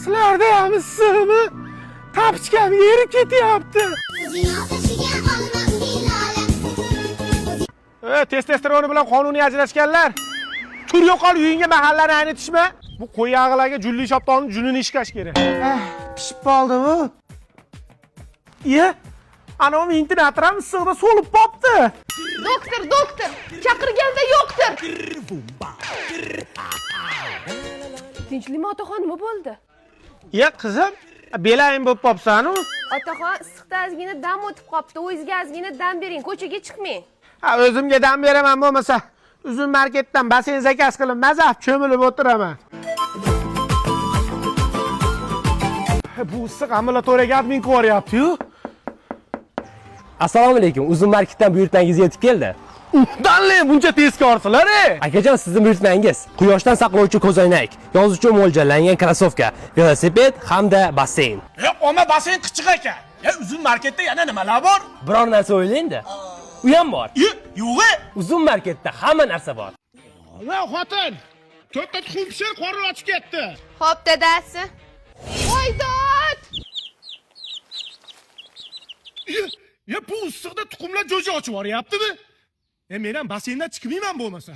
Sizlarda ham issiqmi? Tapchkam erib ketyapti. Testosteroni bilan qonuniy ajrashganlar. Tur yo'qol uyingga mahallani aynitishma. Bu qo'y yog'ilarga julli shoptonni junini ishkash kerak. Pishib qoldimi? Iya, ana u ventilator ham issiqda so'lib qopti. Doktor, chaqirganda yo'qdir. Tinchlikmi otaxon, nima bo'ldi? Ya qizim, belayim bo'lib qopsan-ku. Otaxon, issiqda ozgina dam o'tib qopti. O'zingizga ozgina dam bering, ko'chaga chiqmang. O'zimga dam beraman bo'lmasa, uzun marketdan basen zakaz qilib mazaf cho'milib o'tiraman. Bu issiq ambulatoriyaga admin ko'ryapti-yu. Assalomu alaykum. Uzun marketdan buyurtmangiz yetib keldi. Danle buncha tezkorsilar, Akajon, sizning buyurtmangiz quyoshdan saqlovchi ko'zoynak, yozuvchi mo'ljallangan krossovka, velosiped hamda basseyn. Oma basen qichiq ekan. Uzun marketda yana nimalar bor? Biror narsa o'ylang-da. U ham bor. Yo'q. Uzun marketda hamma narsa bor. Va xotin, to'rtta tuxum pishir qorni ochib ketdi. Xo'p, dadasi. Voydod! Bu issiqda tuxumlar jo'ja ochib yuboryaptimi? Men ham basendan chiqmayman bo'lmasa.